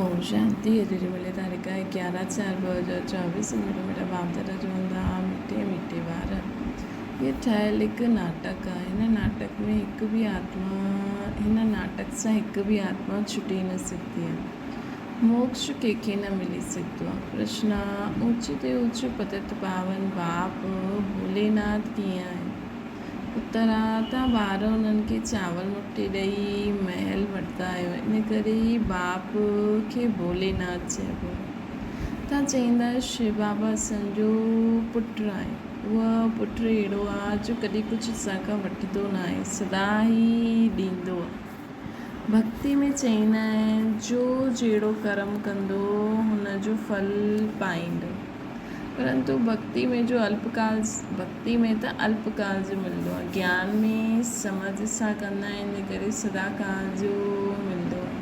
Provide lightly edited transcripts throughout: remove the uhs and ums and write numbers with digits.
ओम शांति। अॼु मिले तारीख़ 11/4/2024। मेरा मेरा बाप दादा जो हूंदा मिठे मिठे ॿार। ये ठहियलु हिकु नाटक आहे। हिन नाटक में हिकु बि आत्मा हिन नाटक सां हिकु बि आत्मा छुटी न सघंदी आहे। मोक्ष कंहिंखे न मिली सघंदो आहे। प्रश्न आहे, ऊच ते ऊच पतित पावन बाप भोलेनाथ कीअं आहे? उत्तर आहे, तव्हां ॿार उन्हनि खे चांवर मुठी ॾेई महल वठंदा आहियो, इन करे ई बाप खे भोलेनाथ चइबो। तव्हां चईंदा आहियो शिव बाबा असांजो पुटु आहे। उहा पुटु अहिड़ो आहे जो कॾहिं कुझु असां खां वठंदो न आहे, सदा ई ॾींदो आहे। भक्ति में चईंदा आहिनि जो जहिड़ो कर्म कंदो हुनजो फल पाईंदो। परंतु भक्ति में त अल्पकाल जो मिलंदो आहे। ज्ञान में समझ सां कंदा आहिनि, इन करे सदा काल जो मिलंदो आहे।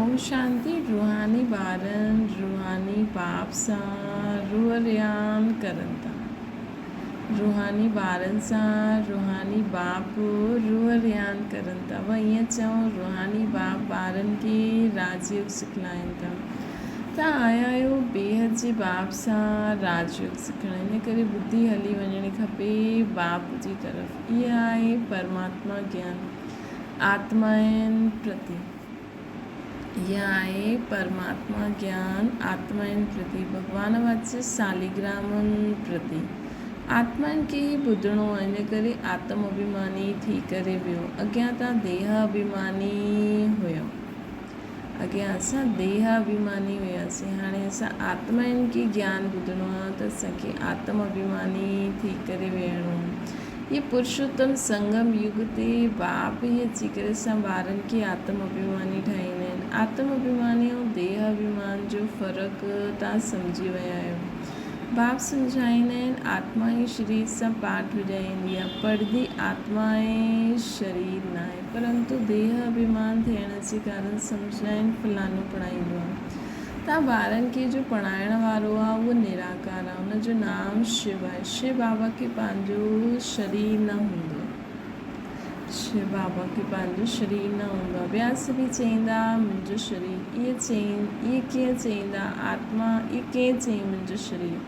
ओम शांति। रूहानी ॿारनि रूहानी बाप सां रूह रियान करनि था। रूहानी ॿारनि सां रूहानी बाप रूह रियान करनि था। वह ईअं चऊं, रूहानी बाप ॿारनि खे राजयोग सिखलाइनि था। तव्हां आया आहियो बेहद जे बाप सां राजयोग सिखणु, इन करे बुद्धि हली वञणी खपे बाप जी तरफ़। इहा आहे परमात्मा ज्ञान आत्माउनि प्रति। इहा आहे परमात्मा ज्ञान आत्माउनि प्रति, भॻवान वाच्य सालिग्रामनि प्रति। आत्माउनि खे ई ॿुधणो आहे, इन करे आत्म अभिमानी थी करे वियो। अॻियां तव्हां देह अभिमानी हुयो। अॻियां असां देह अभिमानी हुयासीं, हाणे असां आत्माउनि खे ज्ञान ॿुधणो आहे त असांखे आत्म अभिमानी थी करे वेहणो आहे। इहे पुरुषोत्तम संगम युग ते बाप ई अची करे असां ॿारनि खे आत्म अभिमानी ठाहींदा आहिनि। आत्म अभिमानी ऐं देह अभिमान जो फ़र्क़ु तव्हां सम्झी विया आहियो। बाप सम्झाईंदा आहिनि आत्मा ई शरीर सां पाठ विझाईंदी आहे, पढ़ंदी आत्मा ऐं शरीर न आहे। परंतु देह अभिमान थियण जे कारण सम्झंदा आहिनि फलानो पढ़ाईंदो आहे। तव्हां ॿारनि खे जो पढ़ाइण वारो आहे उहो निराकार आहे, हुनजो नाम शिव आहे। शिव बाबा खे पंहिंजो शरीर न हूंदो आहे। शिव बाबा खे पंहिंजो शरीर न हूंदो आहे। ॿिया सभई चईंदा मुंहिंजो शरीर। इहे कीअं चईंदा? आत्मा इहे कीअं चई मुंहिंजो शरीर?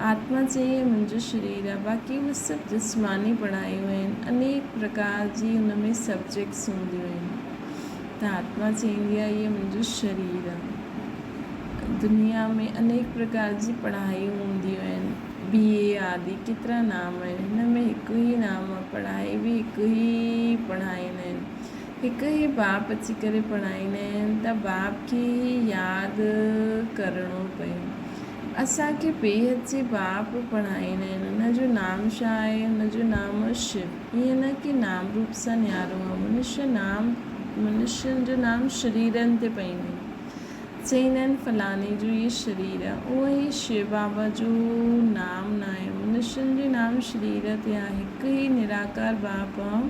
आत्मा चई मुंहिंजो शरीर आहे। बाक़ी उहे सभु जिस्मानी पढ़ायूं आहिनि, अनेक प्रकार जी हुन में सब्जेक्ट्स हूंदियूं आहिनि। त आत्मा चईंदी आहे इहो मुंहिंजो शरीर आहे। दुनिया में अनेक प्रकार जी पढ़ायूं हूंदियूं आहिनि, BA आदि केतिरा नाम आहिनि। हिन में हिकु ई नाम आहे, पढ़ाई बि हिकु ई पढ़ाईंदा आहिनि। हिकु ई बाप अची करे पढ़ाईंदा आहिनि, त बाप खे यादि करिणो पए। असांखे बेहद जे बाप पढ़ाईंदा आहिनि, हुनजो नाम छा आहे? हुनजो नाम आहे शिव। ईअं न की नाम रूप सां न्यारो आहे। मनुष्यनि जो नाम शरीरनि ते पईंदा आहिनि। चईंदा आहिनि फलाणे जो इहे शरीर आहे, उहो ई शिव बाबा जो नाम न आहे। मनुष्यनि जो नाम शरीर ते आहे। हिकु ई निराकार बाप आहे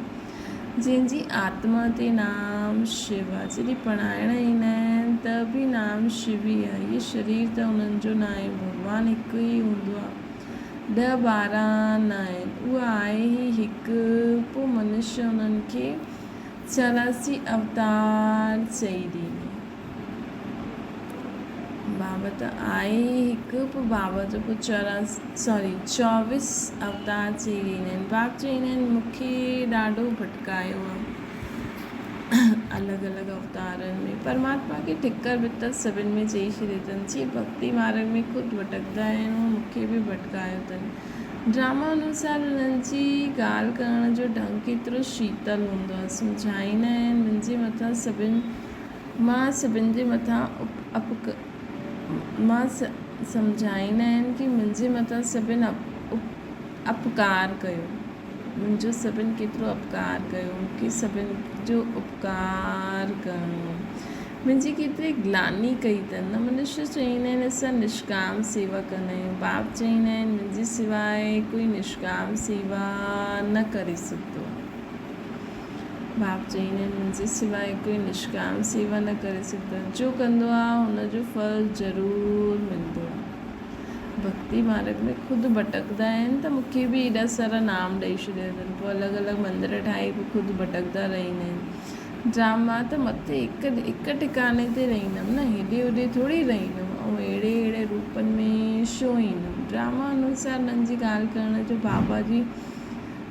जंहिंजी आत्मा ते नाम शिव आहे। जॾहिं पढ़ाइण ईंदा आहिनि त बि नाम शिव ई आहे। इहे शरीर त उन्हनि जो न आहे। भॻवानु हिकु ई हूंदो आहे, 10-12 न आहिनि। उहा आहे ई हिकु। पोइ मनुष्य उन्हनि खे 84 अवतार चई ॾींदी। बाबा त आहे ई हिकु, पोइ बाबा जो पोइ 24 अवतार चई ॾींदा आहिनि। बाप चईंदा आहिनि मूंखे ॾाढो भटकायो आहे अलॻि अलॻि अवतारनि में। परमात्मा खे ठिकर बितर सभिनि में चई छॾियो अथनि। जीअं भक्ति मार्ग में ख़ुदि भटकंदा आहिनि, मूंखे बि भटकायो अथनि। ड्रामा अनुसार हुननि जी ॻाल्हि करण जो ढंग केतिरो शीतल हूंदो आहे। सम्झाईंदा आहिनि मां सभिनि जे मथां सम्झाईंदा आहिनि की मुंहिंजे मथां सभिनि अपकार कयो। मुंहिंजो सभिनि केतिरो अपकार कयो, मूंखे सभिनि जो उपकार करिणो। मुंहिंजी केतिरी ग्लानी कई अथनि। मनुष्य चईंदा आहिनि असां निष्काम सेवा कंदा आहियूं। बाप चईंदा आहिनि मुंहिंजे सवाइ कोई निष्काम सेवा न करे सघंदो आहे। बाप चईंदा आहिनि मुंहिंजे सवाइ कोई निष्काम सेवा न करे सघंदो आहे। जो कंदो आहे हुनजो फल ज़रूरु मिलंदो आहे। भक्ति मार्ग में ख़ुदि भटकंदा आहिनि त मूंखे बि एॾा सारा नाम ॾेई छॾिया अथनि। पोइ अलॻि अलॻि मंदर ठाहे पोइ ख़ुदि भटकंदा रहंदा आहिनि। ड्रामा त मथे हिक टिकाणे ते रहंदमि न, हेॾे होॾे थोरी रहंदमि, ऐं अहिड़े रूपनि में छो ईंदमि। ड्रामा अनुसार हुननि जी ॻाल्हि करण जो, बाबा जी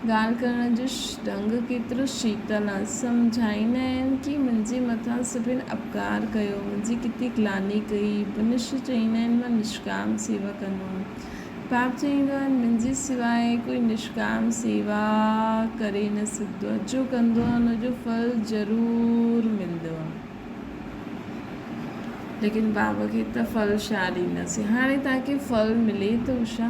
ॻाल्हि करण जो ढंग केतिरो शीतल आहे। सम्झाईंदा आहिनि कि मुंहिंजे मथां सभिनि अपकार कयो, मुंहिंजी किथे ग्लानी कई। मनुष्य चवंदा आहिनि मां निष्काम सेवा कंदो आहियां। बाप चवंदो आहे मुंहिंजे सवाइ कोई निष्काम सेवा करे न सघंदो आहे। जो कंदो आहे हुनजो फल ज़रूरु मिलंदो आहे। लेकिन बाबा खे त फल छा ॾींदासीं। हाणे तव्हांखे फल मिले थो छा?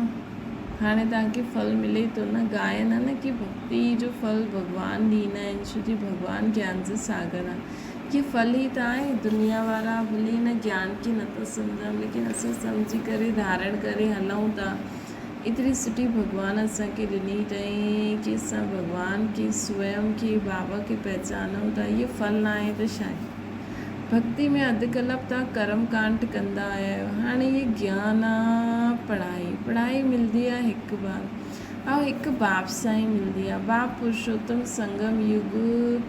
हाणे तव्हांखे फल मिले थो न। गायन आहे न कि भक्ति जो फल भॻवान ॾींदा आहिनि, छो जो भॻवानु ज्ञान जो सागर आहे। ये फल ई त आहे। दुनिया वारा भले हिन ज्ञान खे नथा सम्झनि, लेकिन असां सम्झी करे धारण करे हलूं था। एतिरी सुठी भॻवानु असांखे ॾिनी अथई कि असां भॻवान खे, स्वयं खे, बाबा खे पहचानूं था। इहो फल न आहे त छा आहे? भक्ति में अधु कलाक तव्हां कर्म कांड कंदा आहियो। हाणे इहे ज्ञान आहे, पढ़ाई मिलंदी आहे हिकु बार, ऐं हिकु बाप सां ई मिलंदी आहे। बाप पुरुषोत्तम संगम युग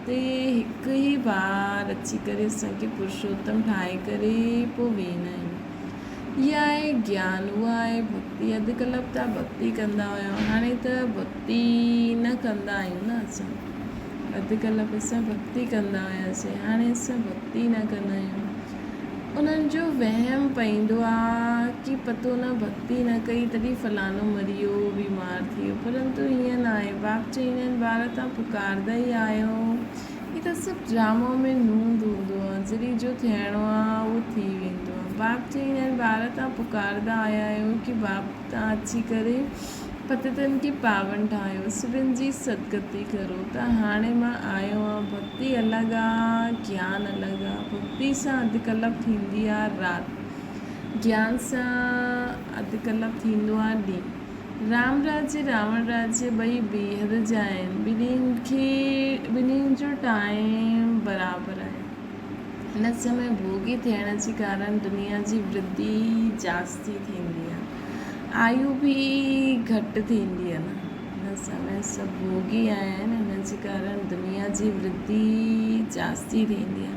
ते हिकु ई बार अची करे असांखे पुरुषोत्तम ठाहे करे पोइ वेंदा आहिनि। इहा आहे ज्ञान, उहा आहे भक्ति। अधु कलाक तव्हां भक्ति कंदा हुआ, हाणे त भक्ति न कंदा आहियूं न असां। अधु कलाक असां भक्ति कंदा हुआसीं, हाणे असां भक्ति न कंदा आहियूं। उन्हनि जो वहम पवंदो आहे कि पतो न भक्ति न कई तॾहिं फलानो मरी वियो, बीमार थी वियो, परंतु ईअं न आहे। बाप चवंदा आहिनि ॿार तव्हां पुकारंदा ई आहियो। ही त सभु ड्रामो में नूंद हूंदो आहे, जॾहिं जो थियणो आहे उहो थी वेंदो आहे। बाप चवंदा आहिनि ॿार तव्हां पुकारंदा आया आहियो कि बाप तव्हां अची करे पतितनि खे पावन ठाहियो, सभिनि जी सदगति करो। त हाणे मां आयो आहियां। भक्ति अलॻि आहे, ज्ञान अलॻि आहे। भक्ति सां अधु कलाक थींदी आहे राति, ज्ञान सां अधु कलाक थींदो आहे ॾींहुं। राम राज्य रावण राज्य ॿई बेहद जा आहिनि, ॿिन्हिनि जो टाइम बराबरि आहे। हिन समय भोगी थियण जे कारण दुनिया जी वृद्धि जास्ती थींदी आहे, आयु बि घटि थींदी आहे न। हिन समय सभु भोगी आहिनि, हिन जे कारण दुनिया जी वृद्धि जास्ती थींदी आहे,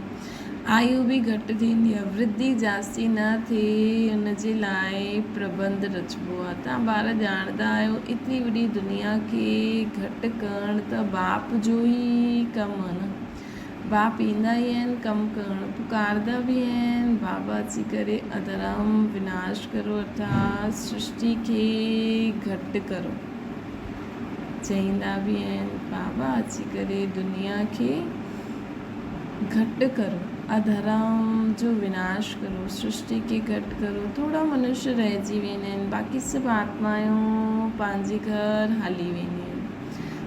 आयु बि घटि थींदी आहे। वृद्धि जास्ती न थिए हुन जे लाइ प्रबंध रचिबो आहे। तव्हां ॿार ॼाणंदा आहियो एतिरी वॾी दुनिया खे घटि करणु त बाप जो ई कमु आहे न। बाप ईंदा ई आहिनि कमु करणु, पुकारंदा बि आहिनि बाबा अची करे अधर्म विनाश करो, अर्थात सृष्टि खे घटि करो। चवंदा बि आहिनि बाबा अची करे दुनिया खे घटि करो, अधर्म जो विनाश करो, सृष्टि खे घटि करो। थोड़ा मनुष्य रहिजी वेंदा आहिनि, बाक़ी सभु आत्मायूं पंहिंजे घर हली वेंदियूं आहिनि।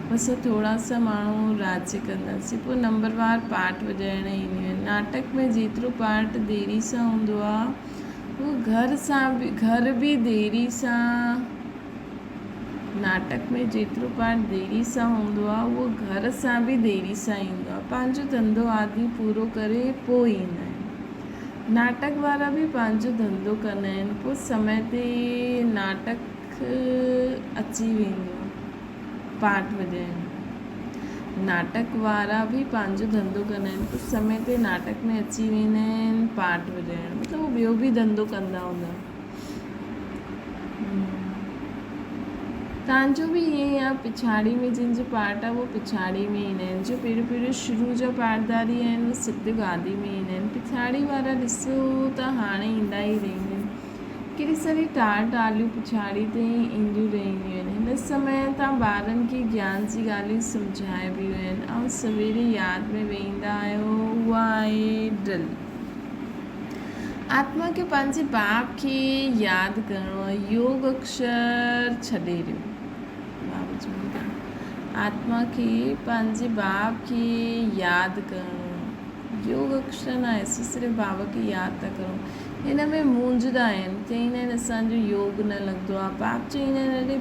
बसि थोड़ा सा माण्हू राज्य कंदासीं, पोइ नंबरवार पाठ वॼाइण ईंदियूं आहिनि। नाटक में जेतिरो पाठ देरी सां हूंदो आहे, उहो घर बि देरी सां, नाटक में जेतिरो पाठ देरी सां हूंदो आहे उहो घर सां बि देरी सां ईंदो आहे। पंहिंजो धंधो आदि पूरो करे पोइ ईंदा आहिनि। नाटक वारा बि पंहिंजो धंधो कंदा आहिनि, पोइ समय ते नाटक अची वेंदो आहे पाठ वॼाइण। नाटक वारा बि पंहिंजो धंधो कंदा आहिनि, पोइ समय ते नाटक में अची वेंदा आहिनि पाठ वॼाइण, मतिलबु ॿियो बि धंधो कंदा हूंदा। तव्हांजो बि ईअं ई आहे, पिछाड़ी में जिन जो पाठ आहे उहो पिछाड़ी में ईंदा आहिनि, जो पहिरियों शुरू जा पाठदारी आहिनि उहे सिद्ध गादी में ईंदा आहिनि। पिछाड़ी वारा ॾिसो त हाणे ईंदा ई रहंदा आहिनि, केॾी सारी टालियूं पिछाड़ी ते ई ईंदियूं रहंदियूं आहिनि। हिन समय तव्हां ॿारनि खे ज्ञान जी ॻाल्हियूं सम्झाइबियूं आहिनि ऐं सवेरे यादि में वेंदा आहियो, उहा आहे ड्रिल। आत्मा खे पंहिंजे बाप खे यादि करिणो आहे, योग अक्षर छॾे ॾियो। बाबा चवंदा आत्मा खे पंहिंजे बाप खे यादि करिणो आहे, योग अक्षर न आहे, सिर्फ़ु बाबा खे यादि था करूं। हिन में मूंझदा आहिनि, चवंदा आहिनि असांजो योग न लॻंदो आहे। बाप चवंदा आहिनि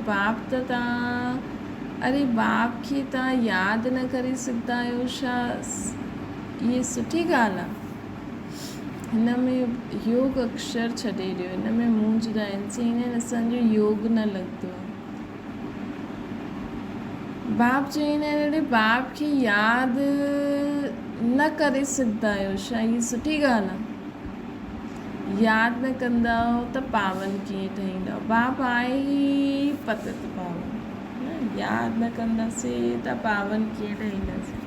अरे बाप खे तव्हां यादि न करे सघंदा आहियो छा? इहे सुठी ॻाल्हि आहे। हिन में योग अक्षर छॾे ॾियो, हिन में मूंझदा आहिनि, चवंदा आहिनि असांजो योग न लॻंदो आहे। बाप चवंदा आहिनि अड़े बाप खे यादि न करे सघंदा आहियो छा? इहा सुठी ॻाल्हि आहे। यादि न कंदव त पावन कीअं ठहींदव? बाप आहे ई पतित पावन, न यादि न कंदासीं त पावन कीअं ठहींदासीं?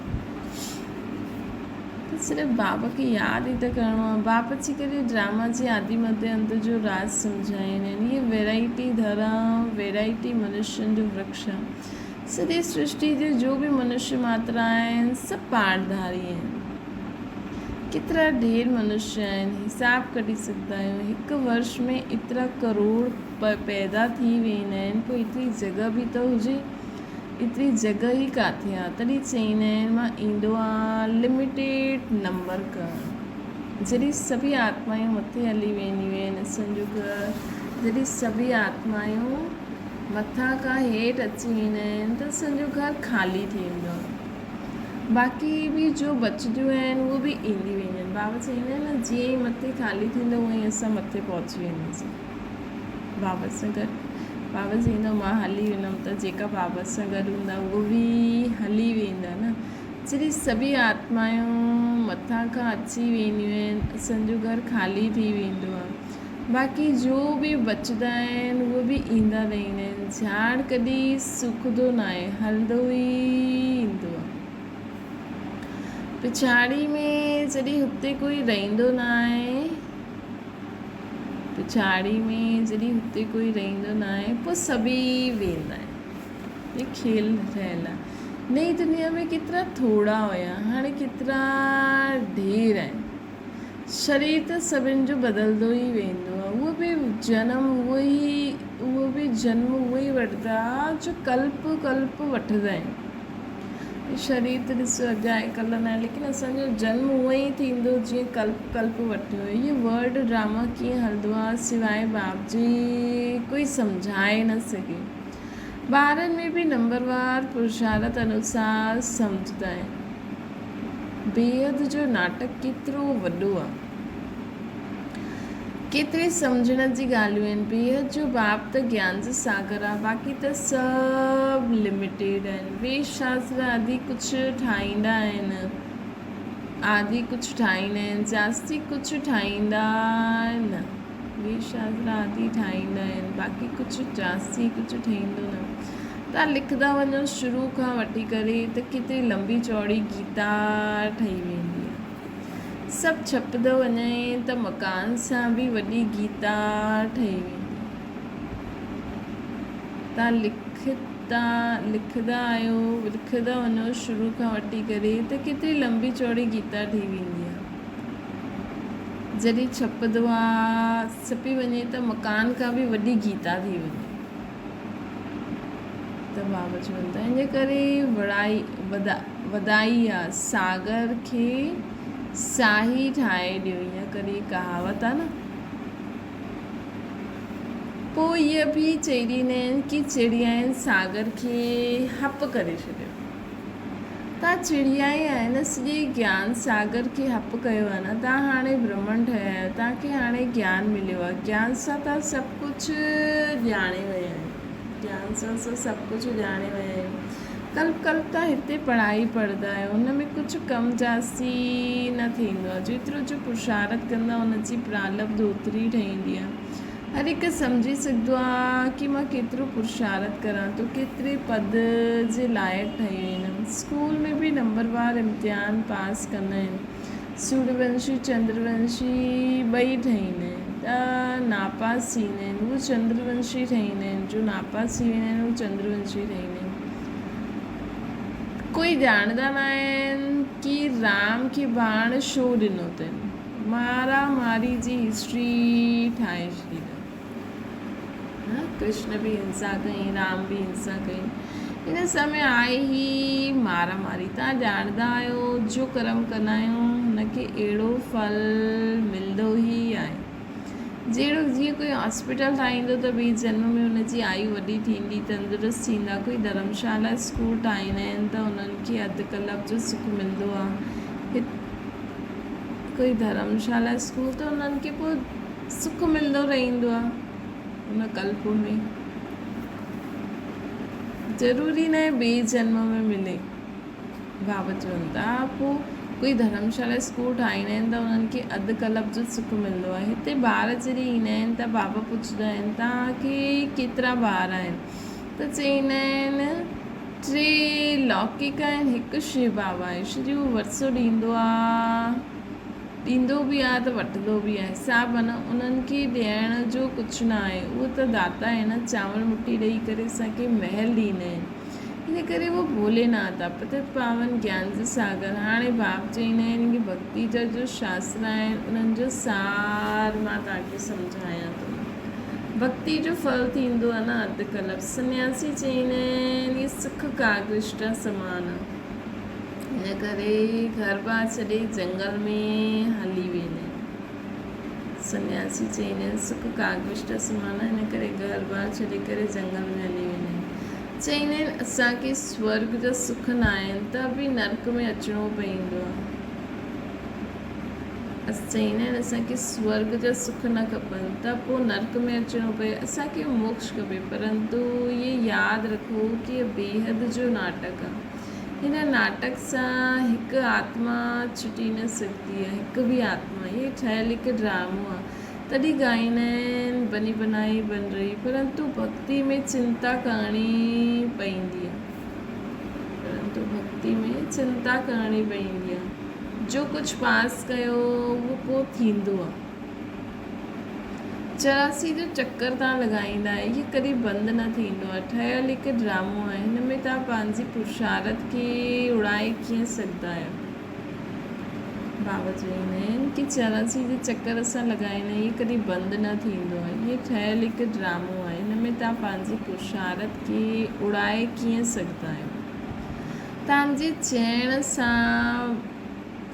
त सिर्फ़ु बाप खे यादि ई त करिणो आहे। बाप अची करे ड्रामा जे आदि मध्य अंत जो राज सम्झाईंदा आहिनि। इहे वैराइटी धर्म, वैराइटी मनुष्यनि जो वृक्ष आहे। सॼी सृष्टि जो बि मनुष्य मात्रा आहिनि, सभु पाठधारी आहिनि। केतिरा ढेर मनुष्य आहिनि, हिसाब कढी सघंदा आहियूं। हिकु वर्ष में एतिरा करोड़ पैदा थी वेंदा आहिनि, पोइ एतिरी जॻह बि त हुजे। एतिरी जॻह ई किथे आहे? तॾहिं चवंदा आहिनि मां ईंदो आहे लिमिटेड नंबर करणु। जॾहिं सभी आत्मायूं मथे हली वेंदियूं आहिनि असांजो घर, जॾहिं सभी आत्मायूं मथां खां हेठि अची वेंदा आहिनि त असांजो घर ख़ाली थी वेंदो आहे। बाक़ी बि जो बचंदियूं आहिनि उहे बि ईंदी वेंदियूं आहिनि। बाबा चवंदा आहिनि न, जीअं ई मथे ख़ाली थींदो उअं ई असां मथे पहुची वेंदासीं बाबा सां गॾु। बाबा चवंदो मां हली वेंदमि त जेका बाबा सां गॾु हूंदा उहो बि हली वेंदा न। जॾहिं सभी आत्मायूं मथां खां अची वेंदियूं आहिनि असांजो घर ख़ाली थी वेंदो आहे। बाक़ी जो बि बचंदा आहिनि उहे बि ईंदा रहंदा आहिनि। झाड़ कॾहिं सुकंदो न आहे, हलंदो ई ईंदो आहे। पिछाड़ी में जॾहिं हुते कोई रहंदो न आहे, पिछाड़ी में जॾहिं हुते कोई रहंदो न आहे, पोइ सभी वेंदा आहिनि। ये खेल ठहियलु आहे। नई दुनिया में केतिरा थोरा हुया, हाणे केतिरा ढेर आहिनि। शरीर त सभिनि जो बदिलंदो ई वेंदो आहे। उहो बि जनम उहो बि जन्म उहो ई वठंदा जो कल्प कल्प वठंदा आहिनि। शरीर त ॾिसो अॼु आहे कल्ह न आहे, लेकिन असांजो जन्म उहो ई थींदो जीअं कल्प कल्प वठियो। इहे वर्ड ड्रामा कीअं हलंदो आहे सवाइ बाप जी कोई सम्झाए न सघे। ॿारनि में बि नंबरवार पुरुषार्थ अनुसार सम्झंदा आहिनि। बेहद जो नाटक केतिरो वॾो आहे, केतिरे सम्झण जी ॻाल्हियूं आहिनि। बेहद जो बाप त ज्ञान जो सागर आहे, बाक़ी त सभु लिमिटेड आहिनि। वेद शास्त्र आदि कुझु ठाहींदा आहिनि, जास्ती कुझु ठाहींदा न। वेद शास्त्र आदि ठाहींदा आहिनि, बाक़ी कुझु जास्ती कुझु ठहींदो न। तव्हां लिखंदा वञो शुरू खां वठी करे त केतिरी लंबी चौड़ी गीता ठही वेंदी आहे। सभु छपंदो वञे त मकान सां बि वॾी गीता ठही वेंदी। तव्हां लिखंदा वञो शुरू खां वठी करे त केतिरी लंबी चौड़ी गीता ठही वेंदी आहे। जॾहिं छपंदो आहे छपी वञे त मकान खां बि वॾी गीता थी वञे। त बाबा चवंदा आहिनि इन करे वधाई आहे सागर खे साही ठाहे ॾियो, ईअं करे कहावत आहे न। पोइ इहे बि चई ॾींदा आहिनि कि चिड़िया आहिनि सागर खे हप करे छॾियो। तव्हां चिड़िया ई आहे न, सॼे ज्ञान सागर खे हप कयो आहे न। तव्हां हाणे ब्रह्मण ठहिया आहियो, तव्हांखे हाणे ज्ञान मिलियो आहे। ज्ञान सां तव्हां सभु कुझु ॼाणे विया आहियो। ज्ञान सां सभु कुझु ॼाणे विया आहियो। कल्प तव्हां हिते पढ़ाई पढ़ंदा आहियो, हुन में कुझु कम जास्ती न थींदो आहे। जेतिरो जो पुरुषार्थ कंदा हुनजी प्रारब्ध ओतिरी ठहींदी आहे। हर हिकु सम्झी सघंदो आहे कि मां केतिरो पुरुषार्थ करां थो, केतिरे पद जे लाइक़ु ठही वेंदमि। स्कूल में बि नंबरवार इम्तिहान पास कंदा आहिनि। सूर्यवंशी चंद्रवंशी ॿई ठहींदा आहिनि त नापास थींदा आहिनि। उहे चंद्रवंशी ठहींदा आहिनि, जो नापास थी वेंदा आहिनि उहे चंद्रवंशी ठहींदा आहिनि। कोई ॼाणंदा न आहिनि कि राम खे बाण छो ॾिनो अथनि। मारामारी जी हिस्ट्री ठाहे छॾी अथनि। कृष्ण भी हिंसा कई, राम भी हिंसा कई। इन समय आहे ई मारामारी। तव्हां ॼाणंदा आहियो जो कर्म कंदा आहियूं हुनखे अहिड़ो फल मिलंदो ई आहे। जहिड़ो जीअं कोई हॉस्पिटल ठाहींदो त ॿी जन्म में हुनजी आयु वॾी थींदी, तंदुरुस्त थींदा। कोई धर्मशाला स्कूल ठाहींदा आहिनि त उन्हनि खे अधु कलाक जो सुख मिलंदो आहे। कोई धर्मशाला स्कूल त उन्हनि खे पोइ सुख मिलंदो रहंदो आहे उन कल्प में। ज़रूरी न आहे ॿिए जन्म में मिले। बाबा चवनि था पोइ कोई धर्मशाला स्कूल ठाहींदा आहिनि त उन्हनि खे अधु कल्प जो सुख मिलंदो आहे। हिते ॿार जॾहिं ईंदा आहिनि त बाबा पुछंदा आहिनि तव्हांखे केतिरा ॿार आहिनि त चईंदा आहिनि 3 लौकिक आहिनि, 1 शिव बाबा आहे। श्री उहो वरसो ॾींदो बि आहे त वठंदो बि आहे। हिसाबु माना उन्हनि खे ॾियण जो कुझु न आहे, उहो त दाता आहे न। चांवर मुठी ॾेई करे असांखे महल ॾींदा आहिनि, इन करे उहो भोलेनाथ आहे, पतित पावन ज्ञान जो सागर। हाणे बाप चईंदा आहिनि कि भक्ति जा जो शास्त्र आहिनि उन्हनि जो सार मां तव्हांखे सम्झायां थो। भक्ति जो फल थींदो आहे न अधु कल्प। सन्यासी चईंदा आहिनि ये सुख काकृष्ट समान आहे, इन करे घर बार छॾे जंगल में हली वेंदा आहिनि। सन्यासी चईंदा आहिनि सुख काकृष्ट समान आहे, इन करे घर बार छॾे करे जंगल में हली वेंदा आहिनि। चईंदा आहिनि असांखे स्वर्ग जा सुख न आहिनि त बि नर्क में अचिणो पवंदो आहे। चईंदा आहिनि असांखे स्वर्ग जा सुख न खपनि त पोइ नर्क में अचिणो पए, असांखे मोक्ष खपे। परंतु इहे यादि रखो कि बेहद जो नाटक आहे। हिन नाटक सां हिकु आत्मा छुटी न सघंदी आहे, हिकु बि आत्मा। इहे ठहियलु हिकु ड्रामो आहे। तॾहिं ॻाईंदा आहिनि बनी बनाई बन रही, परंतु भक्ति में चिंता करणी पवंदी आहे। चिंता करणी पवंदी आहे। जो कुझु पास कयो उहो पोइ थींदो आहे। 84 जो चक्कर तव्हां लॻाईंदा आहियो, इहे कॾहिं बंदि न थींदो आहे। ठहियलु हिकु ड्रामो आहे, हिन में तव्हां पंहिंजी पुरुषार्थ खे उड़ाए कीअं सघंदा आहियो। बाबा चवंदा आहिनि कि 84 जो चक्कर असां लॻाईंदा आहियूं, इहे कॾहिं बंदि न थींदो आहे। इहे ठहियलु हिकु ड्रामो आहे, हिन में तव्हां पंहिंजी पुरुषार्थ खे उड़ाए कीअं सघंदा आहियो। तव्हांजे चइण सां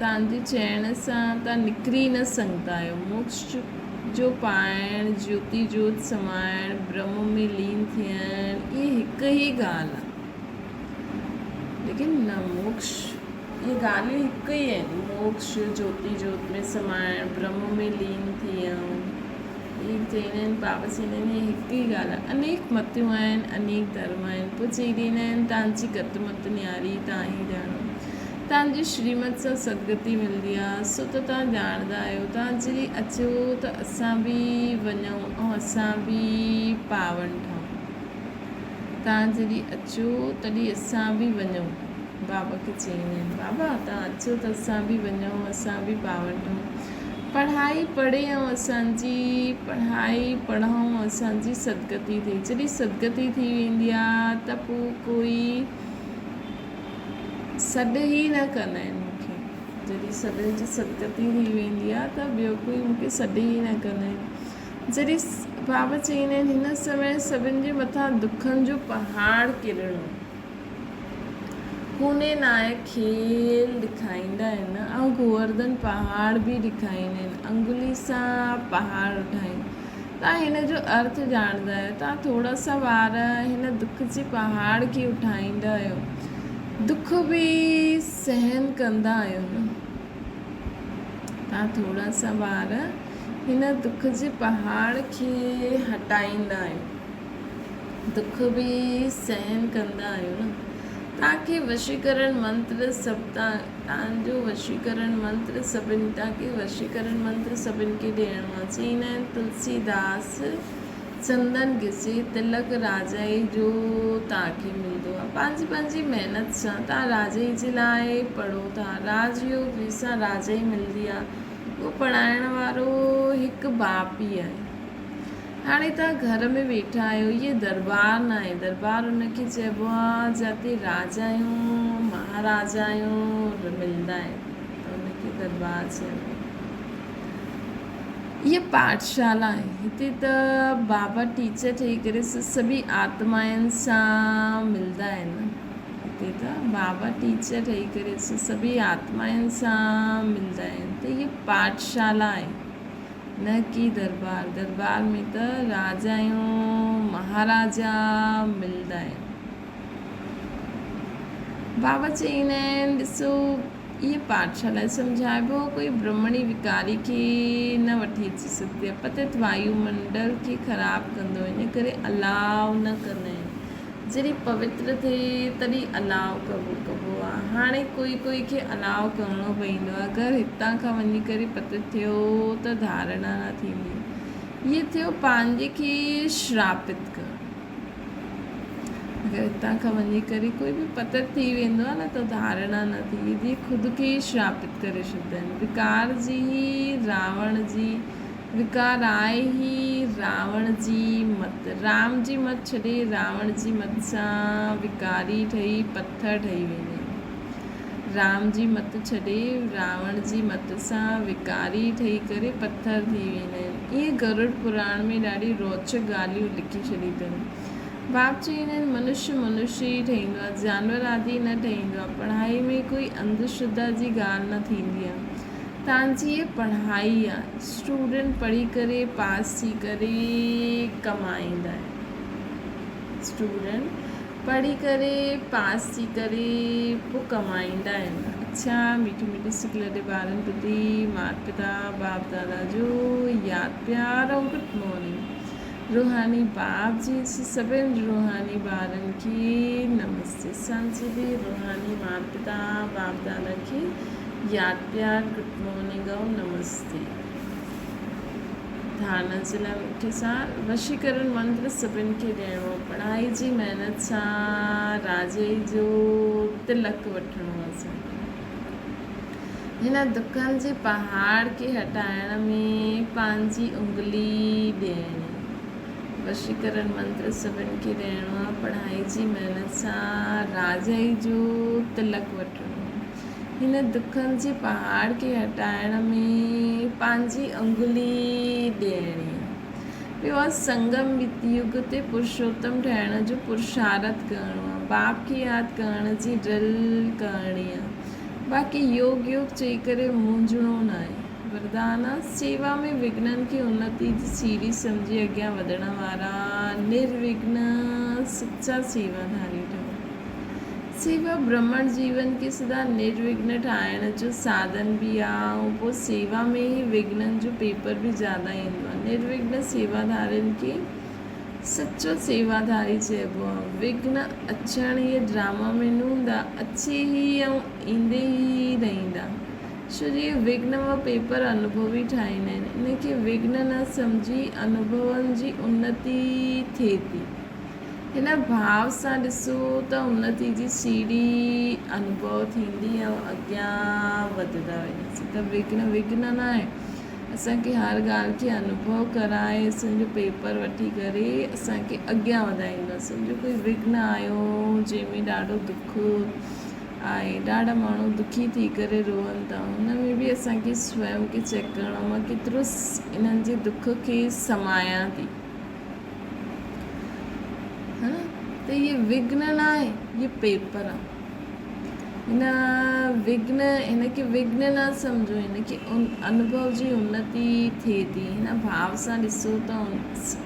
तव्हां निकिरी न सघंदा आहियो। मोक्ष जो पाइण, ज्योति जोत समाइण, ब्रह्म में लीन थियण, इहे हिकु ई ॻाल्हि आहे। लेकिन न मोक्ष, इहे ॻाल्हियूं हिकु ई आहिनि। मोक्ष, ज्योति जोत में समाइण, ब्रह्म में लीन थियण, इहे चईंदा आहिनि बाबा चईंदा आहिनि इहे हिकु ई ॻाल्हि आहे। अनेक मतूं आहिनि, अनेक धर्म आहिनि। पोइ चई ॾींदा आहिनि तव्हांजी गत मत न्यारी, तव्हां ई ॼाणो। तव्हांजी श्रीमत सां सदगति मिलंदी आहे, सो त तव्हां ॼाणंदा आहियो। तव्हां जॾहिं अचो त असां बि वञूं ऐं असां बि पावन ठहूं। तव्हां जॾहिं अचो तॾहिं असां बि वञूं। बाबा खे चईंदा आहिनि बाबा तव्हां अचो त असां बि वञूं, असां बि पावन ठहूं। पढ़ाई पढ़े ऐं असांजी पढ़ाई पढ़ूं, असांजी सदगति थिए। जॾहिं सदगति थी वेंदी आहे त पोइ कोई सॾ ई न कंदा आहिनि मूंखे। जॾहिं सभिनि जी सदगति थी वेंदी आहे त ॿियो कोई मूंखे सॾ ई न कंदा आहिनि। जॾहिं बाबा चईंदा आहिनि हिन समय सभिनि जे मथां दुखनि जो पहाड़ किरणो। कूने नायक खेल ॾेखारींदा आहिनि ऐं गोवर्धन पहाड़ बि ॾेखारींदा आहिनि। अंगुली सां पहाड़ उठाइनि। तव्हां हिन जो अर्थ ॼाणंदा आहियो। तव्हां थोरा सा ॿार हिन दुख जे पहाड़ खे उठाईंदा आहियो, दुख बि सहन कंदा आहियो न। तव्हां थोरा सा ॿार हिन दुख जे पहाड़ खे हटाईंदा आहियो, दुख बि सहन कंदा आहियो न। तव्हांखे वशीकरण मंत्र तव्हांजो वशीकरण मंत्र सभिनि खे ॾियणो आहे। चईंदा आहिनि तुलसीदास चंदन घिसे तिलक राजाई जो तव्हांखे मिलंदो आहे। पंहिंजी महिनत सां तव्हां राजाई जे लाइ पढ़ो था। राजयोग जंहिंसां राजाई मिलंदी आहे उहो पढ़ाइण वारो हिकु बाप ई आहे। हाणे तव्हां घर में वेठा आहियो, इहे दरबार न आहे। दरबार उनखे चइबो आहे जिते राजायूं महाराजायूं मिलंदा आहिनि, त उनखे दरबार चइबो आहे। इहा पाठशाला आहे। हिते त बाबा टीचर ठही करे सभी आत्माउनि सां मिलंदा आहिनि। हिते त बाबा टीचर ठही करे सभी आत्माउनि सां मिलंदा आहिनि। त इहा पाठशाला आहे, न कि दरबार। दरबार में त राजायूं महाराजा मिलंदा आहिनि। बाबा चईंदा आहिनि ॾिसो इहा पाठशाला सम्झाइबो कोई ब्रह्मणी विकारी खे न वठी अची सघंदी आहे। पतित वायुमंडल खे ख़राबु कंदो, इन करे अलाउ न कंदा आहिनि। जॾहिं पवित्र थिए तॾहिं अलाउ कबो आहे। हाणे कोई खे अलाउ करिणो पवंदो आहे। अगरि हितां खां वञी करे पतित थियो त धारणा न थींदी। इहे थियो पंहिंजे खे श्रापित करणु। अगरि हितां खां वञी करे कोई बि पतित थी वेंदो आहे न त धारणा न थींदी। जीअं ख़ुदि खे श्रापित करे छॾींदा आहिनि। विकार जी रावण जी विकार आहे ई रावण जी मत। राम जी मत छॾे रावण जी मत सां विकारी ठही पत्थर ठही वेंदा आहिनि। राम जी मत छॾे रावण जी मत सां विकारी ठही करे पत्थर थी वेंदा आहिनि। इहे गरुड़ पुराण में ॾाढी रोचक ॻाल्हियूं लिखी छॾी अथनि। बाप चवंदा आहिनि मनुष्य ई ठहींदो आहे, जानवर आदि न ठहींदो आहे। पढ़ाई में कोई अंधश्रद्धा जी ॻाल्हि न थींदी आहे। तव्हांजी इहा पढ़ाई आहे। स्टूडेंट पढ़ी करे पास थी करे कमाईंदा आहिनि। स्टूडेंट पढ़ी करे पास थी करे पोइ कमाईंदा आहिनि। अच्छा, मीठी सिखल जे ॿारनि प्रति माता पिता बाप दादा जो यादि प्यार ऐं गुड मॉर्निंग। रूहानी बाप जी सभिनि रूहानी ॿारनि खे नमस्ते। संस्कृति रूहानी माता पिता बाप दादा खे यादि प्यार गुड मॉर्निंग ऐं नमस्ते। धारणा जे लाइ मुख्य सार वशीकरण मंत्र सभिनि खे ॾियणो आहे। पढ़ाई जी महिनत सां राजे जो तिलक वठिणो आहे। असांखे हिन दुखनि जे पहाड़ खे हटाइण में पंहिंजी उंगली ॾियणी। वशीकरण मंत्र सभिनि खे ॾियणो आहे। पढ़ाई जी महिनत सां राजे जो तिलक वठिणो। हिन दुखनि जे पहाड़ खे हटाइण में पंहिंजी उंगली ॾियणी। ॿियो आहे संगम युग ते पुरुषोत्तम ठहिण जो पुरुषार्थ करिणो आहे। बाप खे यादि करण जी ड्रिल करणी आहे। बाक़ी योग चई करे मुंझणो न आहे। वरदान आहे सेवा में विघ्ननि खे उन्नति जी सीढ़ी सम्झी अॻियां वधण वारा निर्विघ्न सच्चा सेवाधारी ठहो। सेवा ब्रह्मण जीवन के सदा निर्विघ्न ठाहिण जो साधन भी आहे। ऐं पोइ सेवा में ई विघ्ननि जो पेपर भी ज़्यादा ईंदो आहे। निर्विघ्न सेवाधारियुनि खे सचो सेवाधारी चइबो आहे। विघ्न अचण इहे ड्रामा में न हूंदा, अचे ई ऐं ईंदे ई रहंदा। छो जो इहे विघ्न व पेपर अनुभवी ठाहींदा आहिनि। इनखे विघ्न न सम्झी अनुभवनि जी उन्नति थिए थी। हिन भाव सां ॾिसो त उन्नति जी सीढ़ी अनुभव थींदी ऐं अॻियां वधंदा वेंदासीं। त विघ्न न आहे। असांखे हर ॻाल्हि खे अनुभव कराए असांजो पेपर वठी करे असांखे अॻियां वधाईंदो। सम्झो कोई विघ्न आयो जंहिंमें ॾाढो दुख आहे, ॾाढा माण्हू दुखी थी करे रोअनि था। हुन में बि असांखे स्वयं खे चेक करिणो मां केतिरो इन्हनि जे दुख खे समायां थी। है न? त इहे विघ्न न आहे, इहे पेपर आहे। हिनखे विघ्न न सम्झो, हिनखे अनुभव जी उन्नति थिए थी। हिन भाव सां ॾिसो त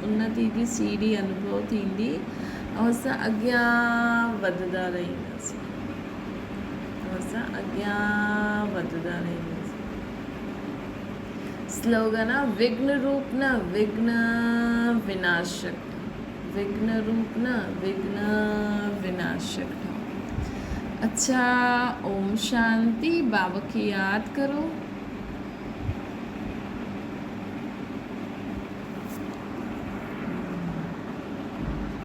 उन्नति जी सीढ़ी अनुभव थींदी ऐं असां अॻियां वधंदा रहंदासीं। स्लोगन आहे विघ्न रूप न विघ्न विनाशक। विघ्न रूप न विघ्न विनाशक। अच्छा, ओम शांति। बाबा खे यादि करो।